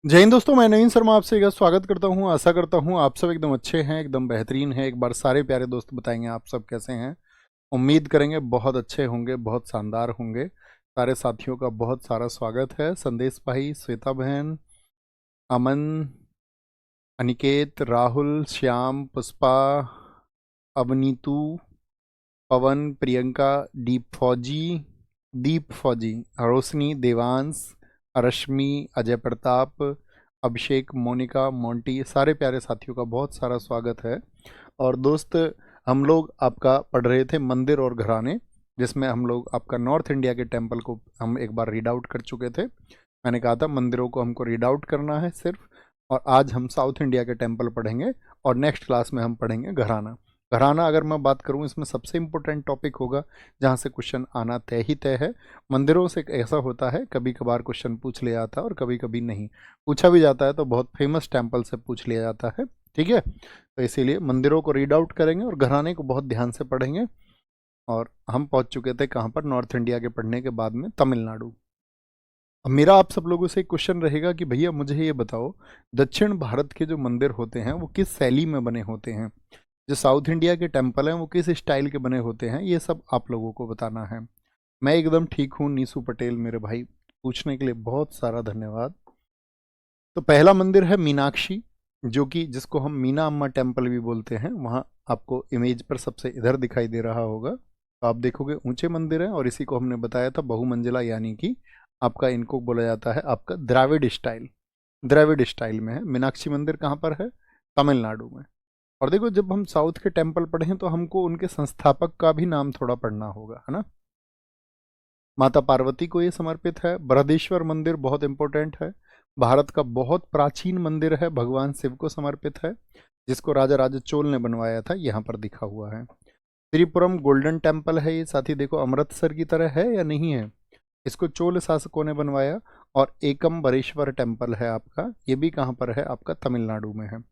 जय हिंद दोस्तों, मैं नवीन शर्मा आपसे एक बार स्वागत करता हूं। आशा करता हूं आप सब एकदम अच्छे हैं, एकदम बेहतरीन हैं। एक बार सारे प्यारे दोस्त बताएंगे आप सब कैसे हैं। उम्मीद करेंगे बहुत अच्छे होंगे, बहुत शानदार होंगे। सारे साथियों का बहुत सारा स्वागत है। संदेश भाई, श्वेता बहन, अमन, अनिकेत, राहुल, श्याम, पुष्पा, अवनीतू, पवन, प्रियंका, दीप फौजी, रोशनी, देवांश, रश्मि, अजय प्रताप, अभिषेक, मोनिका, मोंटी, सारे प्यारे साथियों का बहुत सारा स्वागत है। और दोस्त, हम लोग आपका पढ़ रहे थे मंदिर और घराने, जिसमें हम लोग आपका नॉर्थ इंडिया के टेम्पल को हम एक बार रीड आउट कर चुके थे। मैंने कहा था मंदिरों को हमको रीड आउट करना है सिर्फ। और आज हम साउथ इंडिया के टेम्पल पढ़ेंगे और नेक्स्ट क्लास में हम पढ़ेंगे घराना। घराना अगर मैं बात करूं, इसमें सबसे इम्पोर्टेंट टॉपिक होगा जहां से क्वेश्चन आना तय ही तय है। मंदिरों से ऐसा होता है कभी कभार क्वेश्चन पूछ लिया जाता है और कभी कभी नहीं पूछा भी जाता है, तो बहुत फेमस टेम्पल से पूछ लिया जाता है। ठीक है, तो इसीलिए मंदिरों को रीड आउट करेंगे और घराने को बहुत ध्यान से पढ़ेंगे। और हम पहुंच चुके थे कहाँ पर, नॉर्थ इंडिया के पढ़ने के बाद में तमिलनाडु। अब मेरा आप सब लोगों से एक क्वेश्चन रहेगा कि भैया मुझे ये बताओ, दक्षिण भारत के जो मंदिर होते हैं वो किस शैली में बने होते हैं। जो साउथ इंडिया के टेम्पल हैं वो किस स्टाइल के बने होते हैं, ये सब आप लोगों को बताना है। मैं एकदम ठीक हूँ नीसू पटेल मेरे भाई, पूछने के लिए बहुत सारा धन्यवाद। तो पहला मंदिर है मीनाक्षी, जो कि जिसको हम मीना अम्मा टेम्पल भी बोलते हैं। वहाँ आपको इमेज पर सबसे इधर दिखाई दे रहा होगा, तो आप देखोगे ऊंचे मंदिर हैं। और इसी को हमने बताया था बहुमंजिला, यानी कि आपका इनको बोला जाता है आपका द्राविड स्टाइल। द्रविड़ स्टाइल में है। मीनाक्षी मंदिर कहाँ पर है? तमिलनाडु में। और देखो, जब हम साउथ के टेम्पल पढ़ें तो हमको उनके संस्थापक का भी नाम थोड़ा पढ़ना होगा, है ना। माता पार्वती को ये समर्पित है। बृहदेश्वर मंदिर बहुत इंपॉर्टेंट है, भारत का बहुत प्राचीन मंदिर है, भगवान शिव को समर्पित है, जिसको राजा राजा चोल ने बनवाया था, यहाँ पर दिखा हुआ है। त्रिपुरम गोल्डन टेम्पल है ये साथी, देखो अमृतसर की तरह है या नहीं है। इसको चोल शासकों ने बनवाया। और एकम्बरेश्वर टेम्पल है आपका, ये भी कहाँ पर है? आपका तमिलनाडु में है।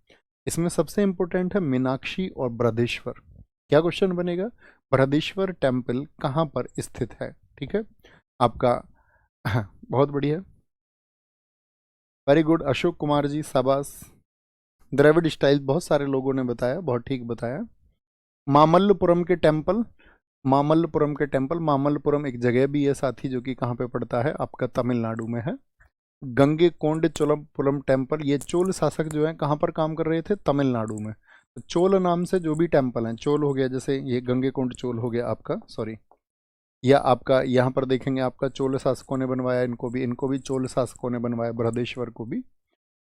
इसमें सबसे इंपॉर्टेंट है मीनाक्षी और बृहदेश्वर। क्या क्वेश्चन बनेगा? बृहदेश्वर टेम्पल कहाँ पर स्थित है? ठीक है आपका। बहुत बढ़िया, वेरी गुड अशोक कुमार जी, शाबाश। द्रविड़ स्टाइल बहुत सारे लोगों ने बताया, बहुत ठीक बताया। मामल्लपुरम के टेम्पल, मामल्लपुरम एक जगह भी है साथी, जो कि कहाँ पे पड़ता है? आपका तमिलनाडु में है। गंगे कोंड चोलपुरम टेम्पल, ये चोल शासक जो है कहाँ पर काम कर रहे थे? तमिलनाडु में। तो चोल नाम से जो भी टेम्पल हैं, चोल हो गया, जैसे ये गंगे कोंड चोल हो गया आपका, सॉरी, या आपका यहाँ पर देखेंगे आपका चोल शासकों ने बनवाया, इनको भी चोल शासकों ने बनवाया, बृहदेश्वर को भी।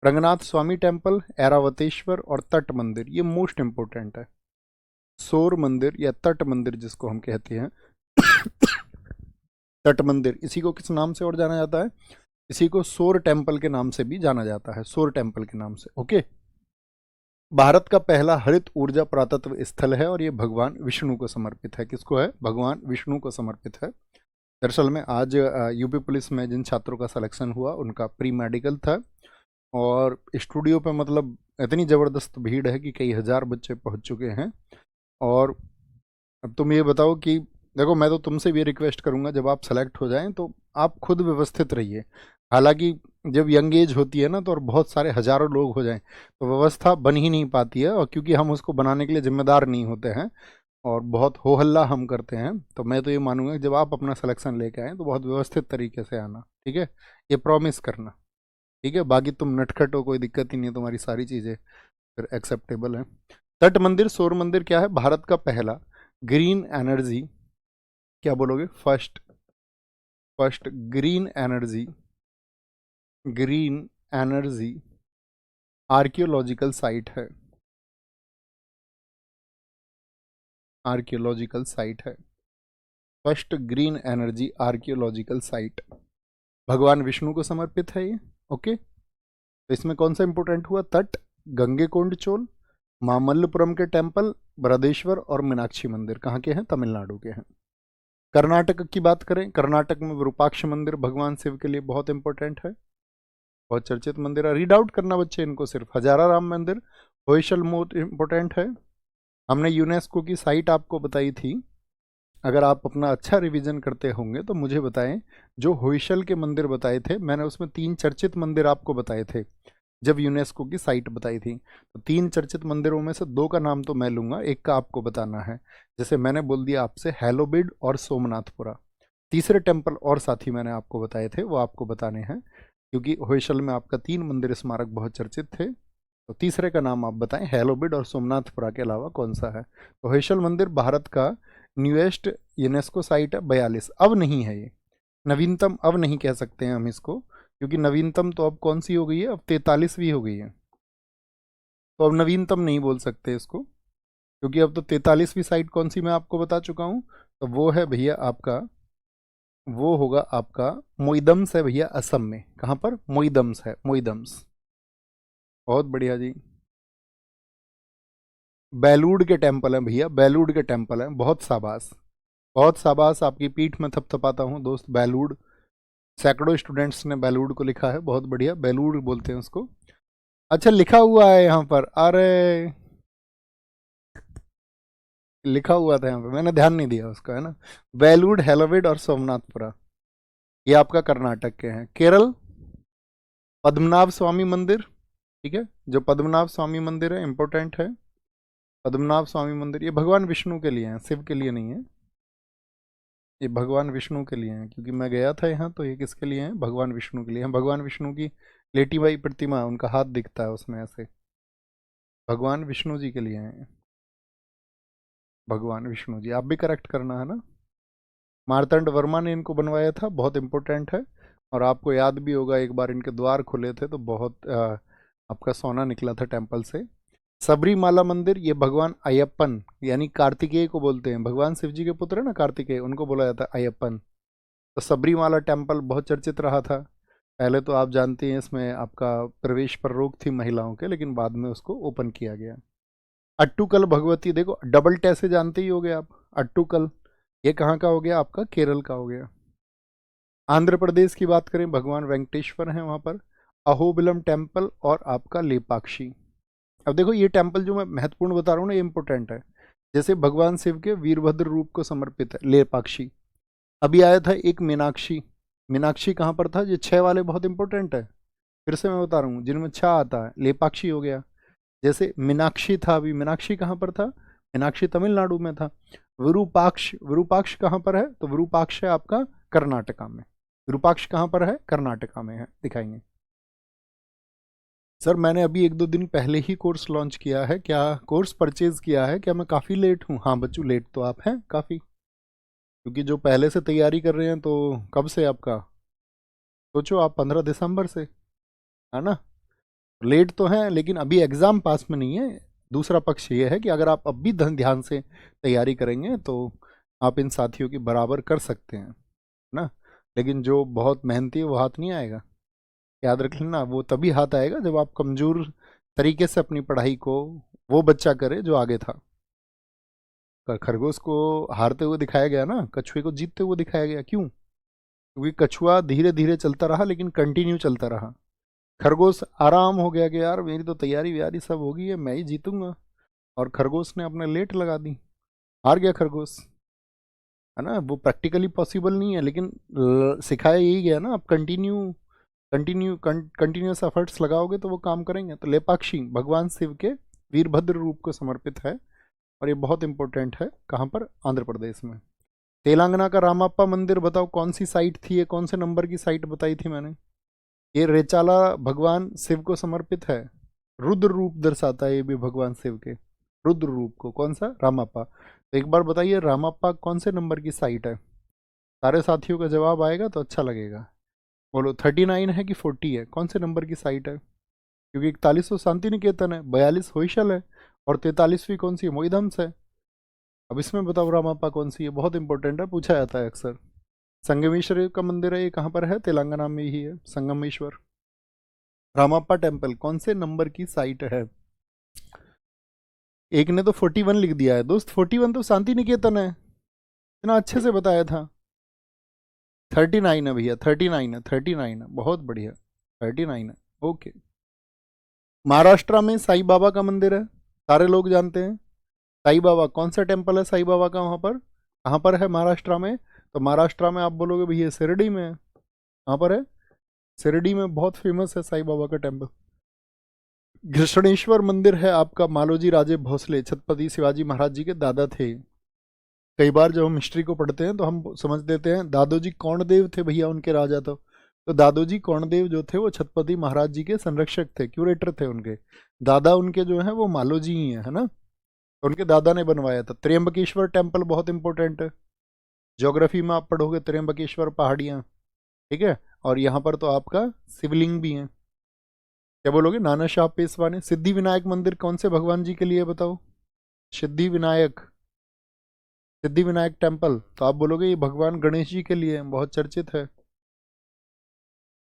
रंगनाथ स्वामी टेम्पल, ऐरावतेश्वर और तट मंदिर, ये मोस्ट इंपोर्टेंट है। सौर मंदिर या तट मंदिर जिसको हम कहते हैं, तट मंदिर, इसी को किस नाम से और जाना जाता है? इसी को सौर टेम्पल के नाम से भी जाना जाता है, सौर टेम्पल के नाम से। ओके, भारत का पहला हरित ऊर्जा पुरातत्व स्थल है और ये भगवान विष्णु को समर्पित है। किसको है? भगवान विष्णु को समर्पित है। दरअसल में आज यूपी पुलिस में जिन छात्रों का सिलेक्शन हुआ उनका प्री मेडिकल था, और स्टूडियो पे मतलब इतनी ज़बरदस्त भीड़ है कि कई हजार बच्चे पहुंच चुके हैं। और अब तुम ये बताओ कि देखो, मैं तो तुमसे भी रिक्वेस्ट करूंगा, जब आप सेलेक्ट हो जाएं तो आप खुद व्यवस्थित रहिए। हालांकि जब यंग एज होती है ना, तो और बहुत सारे हजारों लोग हो जाएं तो व्यवस्था बन ही नहीं पाती है, और क्योंकि हम उसको बनाने के लिए जिम्मेदार नहीं होते हैं और बहुत हो हल्ला हम करते हैं, तो मैं तो ये मानूंगा कि जब आप अपना सिलेक्शन लेके आएँ तो बहुत व्यवस्थित तरीके से आना। ठीक है, ये प्रॉमिस करना। ठीक है, बाकी तुम नटखट हो, कोई दिक्कत ही नहीं है, तुम्हारी सारी चीज़ें फिर एक्सेप्टेबल हैं। तट मंदिर, सौर मंदिर क्या है? भारत का पहला ग्रीन एनर्जी, क्या बोलोगे? First first green energy archaeological site है। आर्कियोलॉजिकल साइट है, first green energy archaeological site, भगवान विष्णु को समर्पित है ये। ओके, तो इसमें कौन सा इंपोर्टेंट हुआ? तट, गंगे कोंड चोल, मामल्लपुरम के टेम्पल, बृहदेश्वर और मीनाक्षी मंदिर कहाँ के हैं? तमिलनाडु के हैं। कर्नाटक की बात करें, कर्नाटक में विरूपाक्ष मंदिर भगवान शिव के लिए बहुत इंपॉर्टेंट है, बहुत चर्चित मंदिर है। रीड आउट करना बच्चे इनको सिर्फ। हजारा राम मंदिर, होयसल मोस्ट इंपॉर्टेंट है। हमने यूनेस्को की साइट आपको बताई थी, अगर आप अपना अच्छा रिवीजन करते होंगे तो मुझे बताएं, जो होयसल के मंदिर बताए थे मैंने, उसमें 3 चर्चित मंदिर आपको बताए थे जब यूनेस्को की साइट बताई थी। तो 3 चर्चित मंदिरों में से 2 का नाम तो मैं लूंगा, एक का आपको बताना है। जैसे मैंने बोल दिया आपसे हैलोबिड और सोमनाथपुरा। तीसरे टेम्पल और साथी मैंने आपको बताए थे, वो आपको बताने हैं, क्योंकि होयसल में आपका 3 मंदिर स्मारक बहुत चर्चित थे। तो तीसरे का नाम आप बताएं, हैलोबिड और सोमनाथपुरा के अलावा कौन सा है। तो होयसल मंदिर भारत का न्यूएस्ट यूनेस्को साइट है 42, अब नहीं है ये नवीनतम, अब नहीं कह सकते हैं हम इसको, क्योंकि नवीनतम तो अब कौन सी हो गई है, अब 43वीं हो गई है। तो अब नवीनतम नहीं बोल सकते इसको, क्योंकि अब तो 43वीं साइट कौन सी मैं आपको बता चुका हूँ। तो वो है भैया आपका, वो होगा आपका मोइदम्स है भैया, असम में। कहाँ पर? मोइदम्स है, मोइदम्स। बहुत बढ़िया जी। बैलूड के टेम्पल हैं भैया, बैलूड के टेम्पल हैं। बहुत शाबाश, बहुत शाबाश, आपकी पीठ में थपथपाता हूँ दोस्त। बैलूड, सैकड़ों स्टूडेंट्स ने बैलूड को लिखा है, बहुत बढ़िया, बैलूड बोलते हैं उसको। अच्छा, लिखा हुआ है यहाँ पर, अरे लिखा हुआ था यहाँ पे, मैंने ध्यान नहीं दिया उसका, है ना। बैलूड, हेलोविड और सोमनाथपुरा, ये आपका कर्नाटक के हैं। केरल, पद्मनाभ स्वामी मंदिर, ठीक है, जो पद्मनाभ स्वामी मंदिर है, इंपॉर्टेंट है। पद्मनाभ स्वामी मंदिर ये भगवान विष्णु के लिए है, शिव के लिए नहीं है। ये भगवान विष्णु के लिए है, क्योंकि मैं गया था यहाँ, तो ये किसके लिए है? भगवान विष्णु के लिए है। भगवान विष्णु की लेटी हुई प्रतिमा, उनका हाथ दिखता है उसमें ऐसे, भगवान विष्णु जी के लिए है। भगवान विष्णु जी, आप भी करेक्ट करना है ना। मार्तंड वर्मा ने इनको बनवाया था, बहुत इंपॉर्टेंट है। और आपको याद भी होगा, एक बार इनके द्वार खुले थे तो बहुत आपका सोना निकला था टेम्पल से। सबरीमाला मंदिर, ये भगवान अयप्पन यानी कार्तिकेय को बोलते हैं, भगवान शिव जी के पुत्र है ना कार्तिकेय, उनको बोला जाता है अयप्पन। तो सबरीमाला टेम्पल बहुत चर्चित रहा था। पहले तो आप जानते हैं इसमें आपका प्रवेश पर रोक थी महिलाओं के, लेकिन बाद में उसको ओपन किया गया। अट्टुकल भगवती, देखो डबल टे से जानते ही हो गए आप, अट्टुकल, ये कहाँ का हो गया? आपका केरल का हो गया। आंध्र प्रदेश की बात करें, भगवान वेंकटेश्वर हैं वहाँ पर। अहोबिलम टेम्पल और आपका लेपाक्षी। अब देखो ये टेम्पल जो मैं महत्वपूर्ण बता रहा हूँ ना, ये इंपॉर्टेंट है। जैसे भगवान शिव के वीरभद्र रूप को समर्पित है लेपाक्षी। अभी आया था एक मीनाक्षी, मीनाक्षी कहाँ पर था? ये 6 वाले बहुत इंपॉर्टेंट है, फिर से मैं बता रहा हूँ, जिनमें 6 आता है, लेपाक्षी हो गया। जैसे मीनाक्षी था, अभी मीनाक्षी कहाँ पर था? मीनाक्षी तमिलनाडु में था। विरूपाक्ष, विरूपाक्ष कहाँ पर है? तो विरूपाक्ष है आपका कर्नाटका में। विरूपाक्ष कहाँ पर है? कर्नाटका में है, दिखाएंगे। सर मैंने अभी 1-2 दिन पहले ही कोर्स लॉन्च किया है, क्या कोर्स परचेज किया है, क्या मैं काफ़ी लेट हूँ? हाँ बच्चों, लेट तो आप हैं काफ़ी, क्योंकि जो पहले से तैयारी कर रहे हैं, तो कब से आपका, सोचो आप 15 दिसंबर से, है ना। लेट तो हैं, लेकिन अभी एग्ज़ाम पास में नहीं है। दूसरा पक्ष ये है कि अगर आप अब भी ध्यान से तैयारी करेंगे तो आप इन साथियों की बराबर कर सकते हैं, ना। लेकिन जो बहुत मेहनती है वो हाथ नहीं आएगा, याद रख लेना। वो तभी हाथ आएगा जब आप कमज़ोर तरीके से अपनी पढ़ाई को वो बच्चा करे जो आगे था। खरगोश को हारते हुए दिखाया गया ना, कछुए को जीतते हुए दिखाया गया, क्यों? क्योंकि कछुआ धीरे धीरे चलता रहा, लेकिन कंटिन्यू चलता रहा। खरगोश आराम हो गया कि यार मेरी तो तैयारी व्यारी सब हो गई है, मैं ही जीतूंगा, और खरगोश ने अपने लेट लगा दी, हार गया खरगोश, है ना। वो प्रैक्टिकली पॉसिबल नहीं है, लेकिन सिखाया यही गया ना, आप कंटिन्यूस एफर्ट्स लगाओगे तो वो काम करेंगे। तो लेपाक्षी भगवान शिव के वीरभद्र रूप को समर्पित है, और ये बहुत इंपॉर्टेंट है। कहाँ पर? आंध्र प्रदेश में। तेलंगाना का रामाप्पा मंदिर, बताओ कौन सी साइट थी ये, कौन से नंबर की साइट बताई थी मैंने? ये रेचाला भगवान शिव को समर्पित है, रुद्र रूप दर्शाता है ये भी भगवान शिव के, रुद्र रूप को। कौन सा? रामाप्पा। तो एक बार बताइए रामाप्पा कौन से नंबर की साइट है? सारे साथियों का जवाब आएगा तो अच्छा लगेगा। बोलो 39 है कि 40 है, कौन से नंबर की साइट है? क्योंकि 41 तो शांति निकेतन है, 42 होयसल है, और 43वीं कौन सी है? मोईधम्स है। अब इसमें बताओ रामाप्पा कौन सी है, बहुत इंपॉर्टेंट है, पूछा जाता है अक्सर। संगमेश्वर का मंदिर है, ये कहाँ पर है? तेलंगाना में ही है, संगमेश्वर। रामाप्पा टेम्पल कौन से नंबर की साइट है? एक ने तो 41 लिख दिया है दोस्त, 41 तो शांति निकेतन है, इतना अच्छे से बताया था। 39 है भैया, 39 है, 39 है, बहुत बढ़िया, 39 है। ओके। महाराष्ट्र में साईं बाबा का मंदिर है, सारे लोग जानते हैं। साईं बाबा, कौन सा टेम्पल है साईं बाबा का वहाँ पर? कहाँ पर है महाराष्ट्र में? तो महाराष्ट्र में आप बोलोगे भैया शिरडी में है। कहाँ पर है? शिरडी में बहुत फेमस है साईं बाबा का टेम्पल। घृष्णेश्वर मंदिर है आपका, मालोजी राजे भोसले छत्रपति शिवाजी महाराज जी के दादा थे। कई बार जब हम हिस्ट्री को पढ़ते हैं तो हम समझ देते हैं दादोजी कौंडदेव थे भैया उनके राजा। तो दादोजी कौंडदेव जो थे वो छत्रपति महाराज जी के संरक्षक थे, क्यूरेटर थे उनके। दादा उनके जो है वो मालोजी ही है ना। तो उनके दादा ने बनवाया था। त्र्यंबकेश्वर टेम्पल बहुत इंपॉर्टेंट है, ज्योग्राफी में आप पढ़ोगे त्र्यंबकेश्वर पहाड़ियाँ, ठीक है। और यहाँ पर तो आपका शिवलिंग भी है। क्या बोलोगे? नाना शाह पेशवा ने। सिद्धि विनायक मंदिर कौन से भगवान जी के लिए बताओ? सिद्धि विनायक, सिद्धि विनायक टेम्पल तो आप बोलोगे ये भगवान गणेश जी के लिए है, बहुत चर्चित है।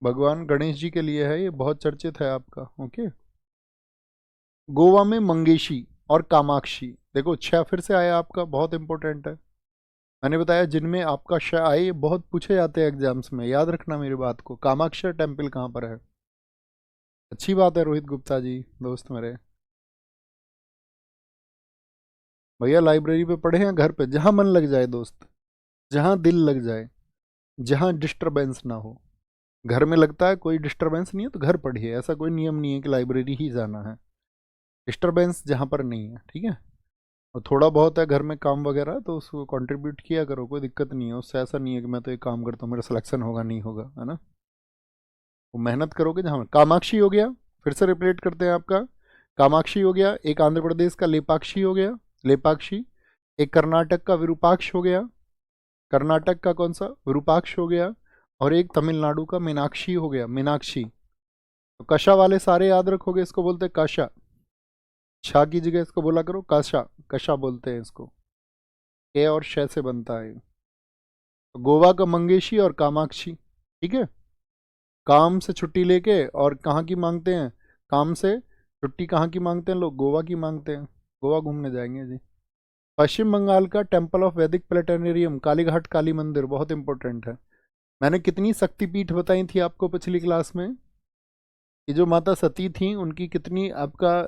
भगवान गणेश जी के लिए है, ये बहुत चर्चित है आपका। ओके। गोवा में मंगेशी और कामाक्षी, देखो छह फिर से आया आपका, बहुत इंपॉर्टेंट है। मैंने बताया जिनमें आपका श आए ये बहुत पूछे जाते हैं एग्जाम्स में, याद रखना मेरी बात को। कामाक्षी टेम्पल कहाँ पर है? अच्छी बात है रोहित गुप्ता जी, दोस्त मेरे। भैया लाइब्रेरी पे पढ़े हैं, घर पे जहाँ मन लग जाए दोस्त, जहाँ दिल लग जाए, जहाँ डिस्टरबेंस ना हो। घर में लगता है कोई डिस्टरबेंस नहीं है तो घर पढ़िए, ऐसा कोई नियम नहीं है कि लाइब्रेरी ही जाना है। डिस्टरबेंस जहाँ पर नहीं है, ठीक है। और थोड़ा बहुत है घर में काम वगैरह तो उसको कंट्रीब्यूट किया करो, कोई दिक्कत नहीं है उससे। ऐसा नहीं है कि मैं तो एक काम करता हूँ मेरा सिलेक्शन होगा नहीं होगा, है ना। वो मेहनत करोगे जहाँ। कामाक्षी हो गया, फिर से रिपीट करते हैं आपका। कामाक्षी हो गया, एक आंध्र प्रदेश का लेपाक्षी हो गया, लेपाक्षी। एक कर्नाटक का विरूपाक्ष हो गया, कर्नाटक का कौन सा? विरूपाक्ष हो गया। और एक तमिलनाडु का मीनाक्षी हो गया, मीनाक्षी। तो कशा वाले सारे याद रखोगे, इसको बोलते हैं काशा। छा की जगह इसको बोला करो काशा, कशा बोलते हैं इसको। के और श से बनता है। तो गोवा का मंगेशी और कामाक्षी, ठीक है। काम से छुट्टी लेके और कहाँ की मांगते हैं? काम से छुट्टी कहाँ की मांगते हैं लोग? गोवा की मांगते हैं। गोवा घूमने जाएंगे जी। पश्चिम बंगाल का टेम्पल ऑफ वैदिक प्लेनेटेरियम, कालीघाट काली मंदिर, बहुत इंपॉर्टेंट है। मैंने कितनी शक्तिपीठ बताई थी आपको पिछली क्लास में? कि जो माता सती थी उनकी कितनी आपका,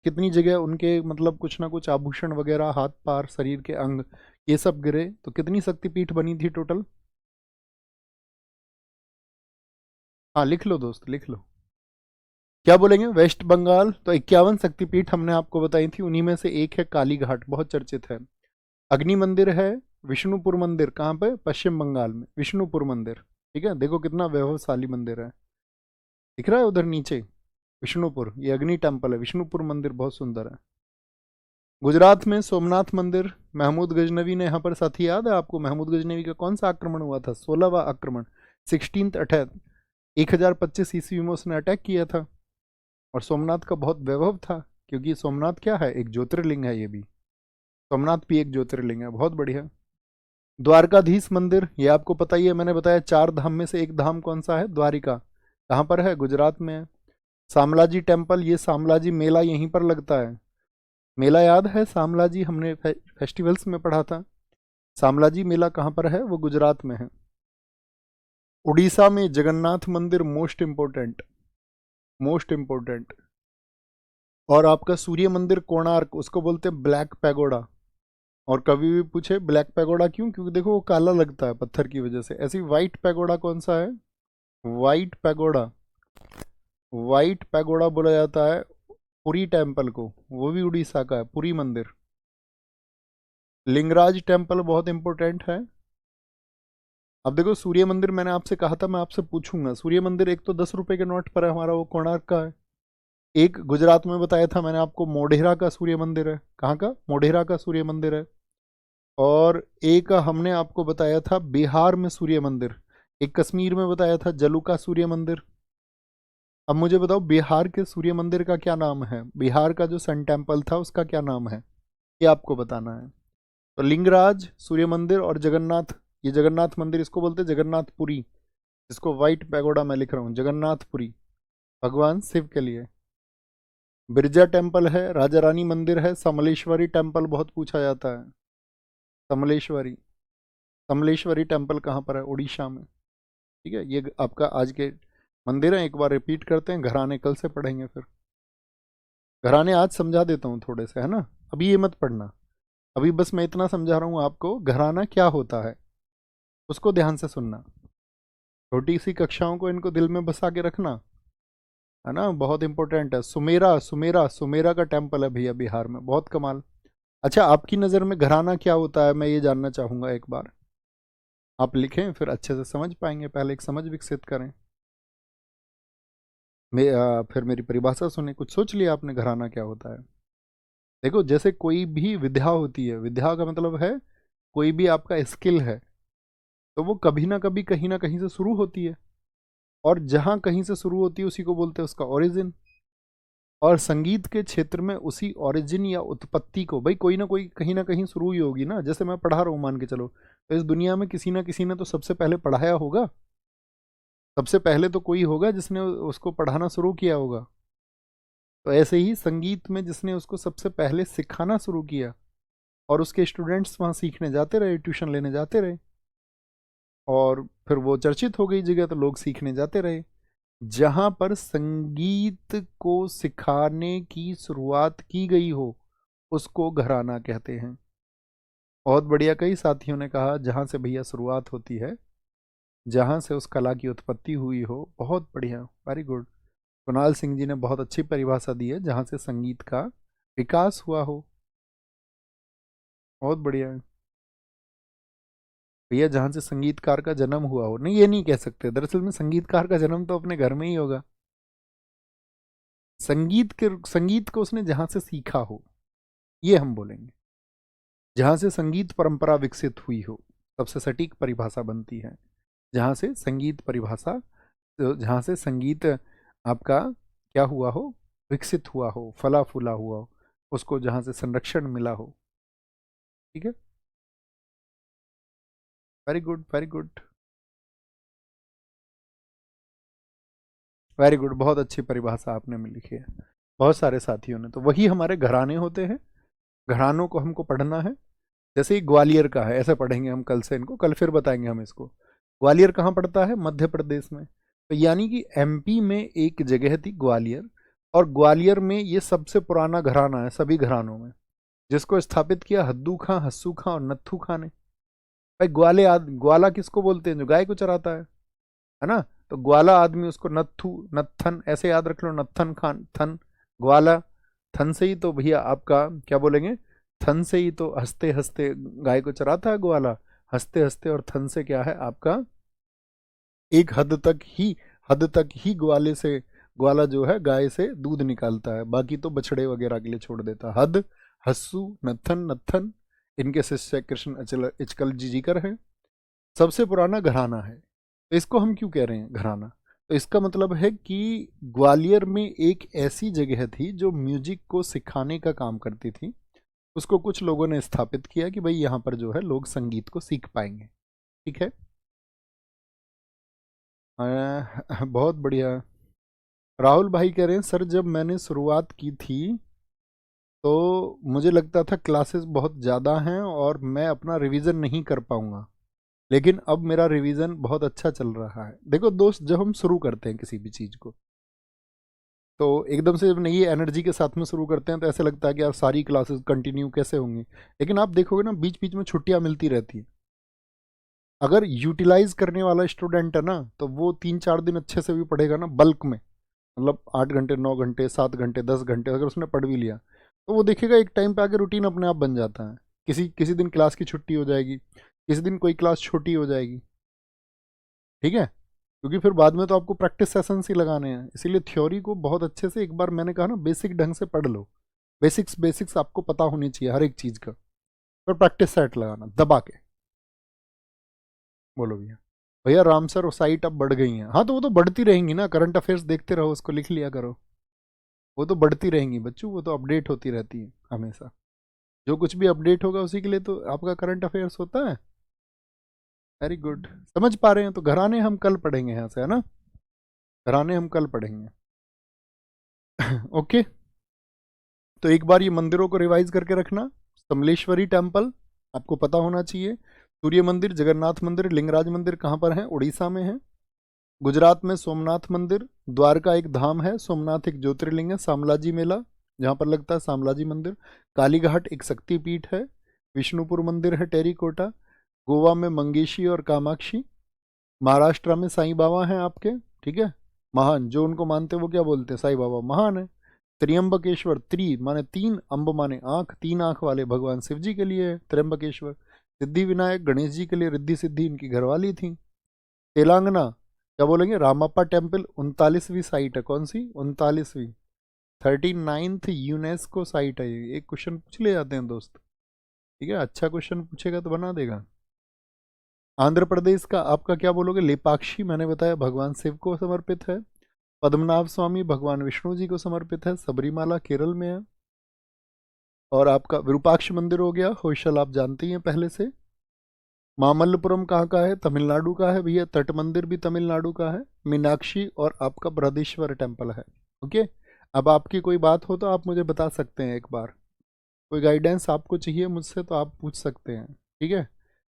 कितनी जगह उनके मतलब कुछ ना कुछ आभूषण वगैरह, हाथ पार शरीर के अंग, ये सब गिरे, तो कितनी शक्तिपीठ बनी थी टोटल? हाँ लिख लो दोस्त, लिख लो। क्या बोलेंगे? वेस्ट बंगाल तो 51 शक्तिपीठ हमने आपको बताई थी, उन्हीं में से एक है कालीघाट, बहुत चर्चित है। अग्नि मंदिर है विष्णुपुर मंदिर, कहाँ पे? पश्चिम बंगाल में विष्णुपुर मंदिर, ठीक है। देखो कितना वैभवशाली मंदिर है, दिख रहा है उधर नीचे विष्णुपुर, ये अग्नि टेम्पल है। विष्णुपुर मंदिर बहुत सुंदर है। गुजरात में सोमनाथ मंदिर, महमूद गजनवी ने यहाँ पर, साथी याद है आपको महमूद गजनवी का कौन सा आक्रमण हुआ था? 16वां आक्रमण, 16th अटैक। 1025 ईस्वी में उसने अटैक किया था। और सोमनाथ का बहुत वैभव था, क्योंकि सोमनाथ क्या है? एक ज्योतिर्लिंग है ये भी। सोमनाथ भी एक ज्योतिर्लिंग है, बहुत बढ़िया। द्वारकाधीश मंदिर, ये आपको पता ही है, मैंने बताया 4 धाम में से एक धाम कौन सा है? द्वारिका। कहाँ पर है? गुजरात में है। शामलाजी टेम्पल, ये शामलाजी मेला यहीं पर लगता है। मेला याद है शामलाजी, हमने फेस्टिवल्स में पढ़ा था। शामलाजी मेला कहाँ पर है? वो गुजरात में है। उड़ीसा में जगन्नाथ मंदिर, मोस्ट इंपोर्टेंट, मोस्ट इंपोर्टेंट। और आपका सूर्य मंदिर कोणार्क, उसको बोलते हैं ब्लैक पैगोडा। और कभी भी पूछे ब्लैक पैगोडा क्यों? क्योंकि देखो वो काला लगता है पत्थर की वजह से। ऐसी व्हाइट पैगोडा कौन सा है? व्हाइट पैगोडा, व्हाइट पैगोडा बोला जाता है पुरी टेम्पल को, वो भी उड़ीसा का है, पुरी मंदिर। लिंगराज टेम्पल बहुत इंपॉर्टेंट है। अब देखो सूर्य मंदिर मैंने आपसे कहा था, मैं आपसे पूछूंगा, सूर्य मंदिर एक तो 10 रुपए के नोट पर है हमारा, वो कोणार्क का है। एक गुजरात में बताया था मैंने आपको, मोढेरा का सूर्य मंदिर है। कहाँ का? मोढेरा का सूर्य मंदिर है। और एक हमने आपको बताया था बिहार में सूर्य मंदिर। एक कश्मीर में बताया था जलू का सूर्य मंदिर। अब मुझे बताओ बिहार के सूर्य मंदिर का क्या नाम है? बिहार का जो सन टेम्पल था उसका क्या नाम है? ये आपको बताना है। तो लिंगराज सूर्य मंदिर और जगन्नाथ, ये जगन्नाथ मंदिर इसको बोलते हैं जगन्नाथपुरी, इसको व्हाइट पैगोडा मैं लिख रहा हूँ, जगन्नाथपुरी, भगवान शिव के लिए। बिरजा टेम्पल है, राजा रानी मंदिर है, समलेश्वरी टेम्पल बहुत पूछा जाता है। समलेश्वरी, समलेश्वरी टेम्पल कहाँ पर है? उड़ीसा में, ठीक है। ये आपका आज के मंदिर है, एक बार रिपीट करते हैं, घराने कल से पढ़ेंगे फिर। घराने आज समझा देता हूँ थोड़े से, है ना, अभी ये मत पढ़ना। अभी बस मैं इतना समझा रहा हूँ आपको, घराना क्या होता है उसको ध्यान से सुनना। छोटी सी कक्षाओं को इनको दिल में बसा के रखना, है ना, बहुत इंपॉर्टेंट है। सुमेरा सुमेरा सुमेरा का टेम्पल है भैया बिहार में, बहुत कमाल। अच्छा, आपकी नज़र में घराना क्या होता है मैं ये जानना चाहूँगा एक बार। आप लिखें, फिर अच्छे से समझ पाएंगे, पहले एक समझ विकसित करें। फिर मेरी परिभाषा सुने। कुछ सोच लिया आपने घराना क्या होता है? देखो, जैसे कोई भी विद्या होती है, विद्या का मतलब है कोई भी आपका स्किल है, तो वो कभी ना कहीं से शुरू होती है, और जहाँ कहीं से शुरू होती है उसी को बोलते हैं उसका ओरिजिन। और संगीत के क्षेत्र में उसी ओरिजिन या उत्पत्ति को, भाई कोई ना कहीं शुरू ही होगी ना। जैसे मैं पढ़ा रहा हूँ मान के चलो, तो इस दुनिया में किसी ने तो सबसे पहले पढ़ाया होगा, सबसे पहले तो कोई होगा जिसने उसको पढ़ाना शुरू किया होगा। तो ऐसे ही संगीत में जिसने उसको सबसे पहले सिखाना शुरू किया, और उसके स्टूडेंट्स वहाँ सीखने जाते रहे, ट्यूशन लेने जाते रहे, और फिर वो चर्चित हो गई जगह, तो लोग सीखने जाते रहे। जहाँ पर संगीत को सिखाने की शुरुआत की गई हो उसको घराना कहते हैं। बहुत बढ़िया, कई साथियों ने कहा जहाँ से भैया शुरुआत होती है, जहाँ से उस कला की उत्पत्ति हुई हो। बहुत बढ़िया, वेरी गुड। कुणाल सिंह जी ने बहुत अच्छी परिभाषा दी है, जहाँ से संगीत का विकास हुआ हो। बहुत बढ़िया है भैया, जहाँ से संगीतकार का जन्म हुआ हो। नहीं, ये नहीं कह सकते, दरअसल में संगीतकार का जन्म तो अपने घर में ही होगा। संगीत को उसने जहाँ से सीखा हो, ये हम बोलेंगे। जहाँ से संगीत परंपरा विकसित हुई हो, सबसे सटीक परिभाषा बनती है। जहाँ से संगीत परिभाषा, जहाँ से संगीत आपका क्या हुआ हो, विकसित हुआ हो, फला फूला हुआ हो, उसको जहाँ से संरक्षण मिला हो। ठीक है, very good very good very good, बहुत अच्छी परिभाषा आपने में लिखी है, बहुत सारे साथियों ने। तो वही हमारे घराने होते हैं, घरानों को हमको पढ़ना है। जैसे ही ग्वालियर का है, ऐसे पढ़ेंगे हम कल से इनको, कल फिर बताएंगे हम इसको। ग्वालियर कहाँ पड़ता है? मध्य प्रदेश में। तो यानी कि एमपी में एक जगह थी ग्वालियर, और ग्वालियर में ये सबसे पुराना घराना है सभी घरानों में, जिसको स्थापित किया हद्दू खां, हस्सू खां और नत्थू खां ने। भाई ग्वाला किसको बोलते हैं? जो गाय को चराता है ना। तो ग्वाला आदमी, उसको नत्थू, नत्थन ऐसे याद रख लो, नत्थन खान, थन, ग्वाला। थन से ही तो भैया आपका क्या बोलेंगे, थन से ही तो हंसते हंसते गाय को चराता है ग्वाला। हंसते हंसते, और थन से क्या है आपका, एक हद तक ही ग्वाले से, ग्वाला जो है गाय से दूध निकालता है, बाकी तो बछड़े वगैरह के लिए छोड़ देता है। हद, हस्सू, नत्थन, नत्थन, इनके शिष्य कृष्ण अचल इचकल जी जीकर हैं। सबसे पुराना घराना है। तो इसको हम क्यों कह रहे हैं घराना? तो इसका मतलब है कि ग्वालियर में एक ऐसी जगह थी जो म्यूजिक को सिखाने का काम करती थी। उसको कुछ लोगों ने स्थापित किया कि भाई यहाँ पर जो है लोग संगीत को सीख पाएंगे। ठीक है, बहुत बढ़िया। राहुल भाई कह रहे हैं सर, जब मैंने शुरुआत की थी तो मुझे लगता था क्लासेस बहुत ज़्यादा हैं और मैं अपना रिवीजन नहीं कर पाऊंगा, लेकिन अब मेरा रिवीजन बहुत अच्छा चल रहा है। देखो दोस्त, जब हम शुरू करते हैं किसी भी चीज़ को, तो एकदम से जब नई एनर्जी के साथ में शुरू करते हैं तो ऐसे लगता है कि यार सारी क्लासेस कंटिन्यू कैसे होंगी। लेकिन आप देखोगे ना, बीच बीच में छुट्टियां मिलती रहती हैं। अगर यूटिलाइज करने वाला स्टूडेंट है ना, तो वो 3-4 दिन अच्छे से भी पढ़ेगा ना, बल्क में, मतलब 8 घंटे, 9 घंटे, 7 घंटे, 10 घंटे अगर उसने पढ़ भी लिया, तो वो देखेगा एक टाइम पे आके रूटीन अपने आप बन जाता है। किसी किसी दिन क्लास की छुट्टी हो जाएगी, किसी दिन कोई क्लास छोटी हो जाएगी। ठीक है, क्योंकि फिर बाद में तो आपको प्रैक्टिस सेशंस ही लगाने हैं। इसीलिए थ्योरी को बहुत अच्छे से, एक बार मैंने कहा ना, बेसिक ढंग से पढ़ लो। बेसिक्स बेसिक्स आपको पता होनी चाहिए हर एक चीज़ का, फिर प्रैक्टिस सेट लगाना दबा के। बोलो भैया। भैया रामसर और साइट अब बढ़ गई हैं। हाँ, तो वो तो बढ़ती रहेंगी ना, करंट अफेयर्स देखते रहो, उसको लिख लिया करो। वो तो बढ़ती रहेंगी बच्चों, वो तो अपडेट होती रहती है हमेशा। जो कुछ भी अपडेट होगा उसी के लिए तो आपका करंट अफेयर्स होता है। वेरी गुड, समझ पा रहे हैं? तो घराने हम कल पढ़ेंगे यहाँ से, है ना, घराने हम कल पढ़ेंगे। ओके, तो एक बार ये मंदिरों को रिवाइज करके रखना। समलेश्वरी टेम्पल आपको पता होना चाहिए। सूर्य मंदिर, जगन्नाथ मंदिर, लिंगराज मंदिर कहाँ पर है? उड़ीसा में है। गुजरात में सोमनाथ मंदिर, द्वारका एक धाम है, सोमनाथ एक ज्योतिर्लिंग है, सामलाजी मेला जहाँ पर लगता है सामलाजी मंदिर, कालीघाट एक शक्तिपीठ है, विष्णुपुर मंदिर है टेरिकोटा, गोवा में मंगेशी और कामाक्षी, महाराष्ट्र में साईं बाबा हैं आपके, ठीक है, महान, जो उनको मानते हैं वो क्या बोलते हैं, साईं बाबा महान है। त्र्यंबकेश्वर, त्रि माने तीन, अंब माने आंख, तीन आंख वाले भगवान शिव जी के लिए है त्र्यंबकेश्वर। सिद्धि विनायक गणेश जी के लिए, रिद्धि सिद्धि इनकी घरवाली थी। तेलंगाना क्या बोलेंगे, रामप्पा टेम्पल 39वीं साइट है, कौन सी 39वीं, 39th यूनेस्को साइट है ये। एक क्वेश्चन पूछ ले जाते हैं दोस्त, ठीक है, अच्छा क्वेश्चन पूछेगा तो बना देगा। आंध्र प्रदेश का आपका क्या बोलोगे, लेपाक्षी, मैंने बताया भगवान शिव को समर्पित है। पद्मनाभ स्वामी भगवान विष्णु जी को समर्पित है, सबरीमाला केरल में है। और आपका विरूपाक्ष मंदिर हो गया, होयसल आप जानते ही हैं पहले से। मामल्लपुरम कहाँ का है, तमिलनाडु का है भैया, तट मंदिर भी तमिलनाडु का है। मीनाक्षी और आपका बृहदीश्वर टेम्पल है। ओके, अब आपकी कोई बात हो तो आप मुझे बता सकते हैं, एक बार कोई गाइडेंस आपको चाहिए मुझसे तो आप पूछ सकते हैं, ठीक है,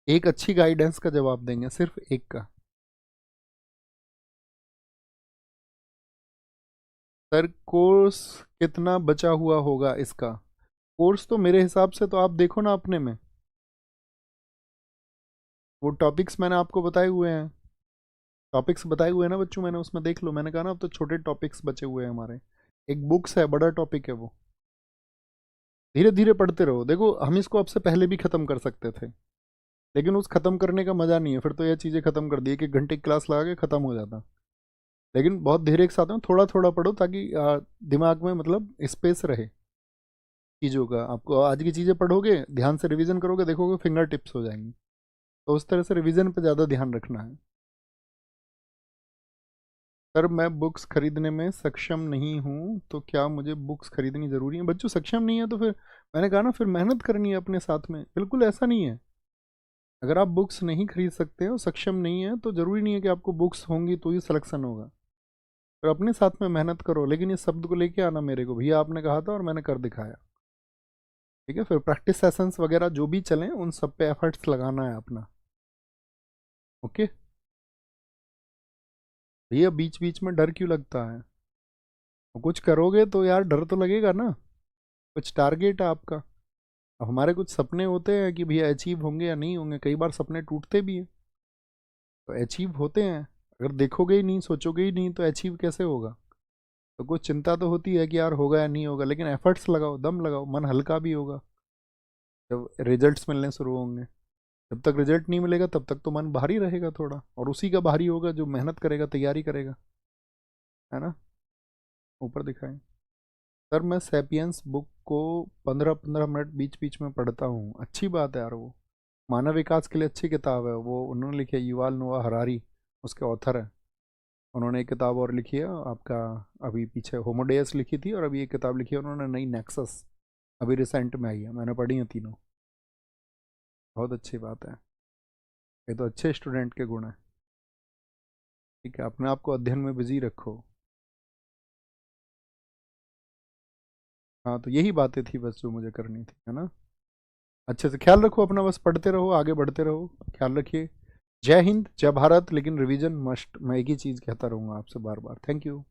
एक अच्छी गाइडेंस का जवाब देंगे, सिर्फ एक का। सर कोर्स कितना बचा हुआ होगा इसका, कोर्स तो मेरे हिसाब से तो आप देखो ना अपने में, वो टॉपिक्स मैंने आपको बताए हुए हैं, टॉपिक्स बताए हुए हैं ना बच्चों मैंने, उसमें देख लो, मैंने कहा ना अब तो छोटे टॉपिक्स बचे हुए हैं हमारे। एक बुक्स है, बड़ा टॉपिक है वो, धीरे धीरे पढ़ते रहो। देखो हम इसको अब से पहले भी ख़त्म कर सकते थे, लेकिन उस ख़त्म करने का मज़ा नहीं है, फिर तो ये चीज़ें ख़त्म कर दी, 1 घंटे की क्लास लगा के ख़त्म हो जाता। लेकिन बहुत धीरे के साथ में थोड़ा थोड़ा पढ़ो, ताकि दिमाग में मतलब स्पेस रहे चीज़ों का। आपको आज की चीज़ें पढ़ोगे, ध्यान से रिवीजन करोगे, देखोगे फिंगर टिप्स हो जाएंगी। तो उस तरह से रिवीजन पे ज़्यादा ध्यान रखना है। सर मैं बुक्स खरीदने में सक्षम नहीं हूँ, तो क्या मुझे बुक्स खरीदनी ज़रूरी है? बच्चों सक्षम नहीं है तो फिर मैंने कहा ना, फिर मेहनत करनी है अपने साथ में, बिल्कुल ऐसा नहीं है। अगर आप बुक्स नहीं खरीद सकते हो, सक्षम नहीं है, तो ज़रूरी नहीं है कि आपको बुक्स होंगी तो ही सिलेक्शन होगा। फिर अपने साथ में मेहनत करो, लेकिन इस शब्द को लेके आना मेरे को, भैया आपने कहा था और मैंने कर दिखाया, ठीक है। फिर प्रैक्टिस सेशंस वगैरह जो भी चलें उन सब पे एफर्ट्स लगाना है अपना, ओके। भैया बीच बीच में डर क्यों लगता है, तो कुछ करोगे तो यार डर तो लगेगा ना, कुछ टारगेट है आपका। अब हमारे कुछ सपने होते हैं कि भैया अचीव होंगे या नहीं होंगे, कई बार सपने टूटते भी हैं, तो अचीव होते हैं। अगर देखोगे ही नहीं, सोचोगे ही नहीं, तो अचीव कैसे होगा? तो कुछ चिंता तो होती है कि यार होगा या नहीं होगा, लेकिन एफर्ट्स लगाओ, दम लगाओ, मन हल्का भी होगा जब रिजल्ट्स मिलने शुरू होंगे। जब तक रिजल्ट नहीं मिलेगा तब तक तो मन भारी रहेगा थोड़ा, और उसी का भारी होगा जो मेहनत करेगा, तैयारी करेगा, है ना। ऊपर दिखाएं। सर मैं सैपियंस बुक को 15-15 मिनट बीच बीच में पढ़ता हूँ, अच्छी बात है यार, वो मानव विकास के लिए अच्छी किताब है, वो उन्होंने लिखी है, युवाल नोआ हरारी उसके ऑथर है। उन्होंने एक किताब और लिखी है आपका, अभी पीछे होमोडेयस लिखी थी, और अभी एक किताब लिखी है उन्होंने नई, नेक्सस, अभी रिसेंट में आई है, मैंने पढ़ी है तीनों, बहुत अच्छी बात है। ये तो अच्छे स्टूडेंट के गुण है, ठीक है, अपने आप को अध्ययन में बिजी रखो। हाँ तो यही बातें थी बस जो मुझे करनी थी, है ना। अच्छे से ख्याल रखो अपना, बस पढ़ते रहो, आगे बढ़ते रहो, ख्याल रखिए। जय हिंद, जय भारत, लेकिन रिवीजन मस्ट, मैं एक ही चीज़ कहता रहूँगा आपसे बार बार, थैंक यू।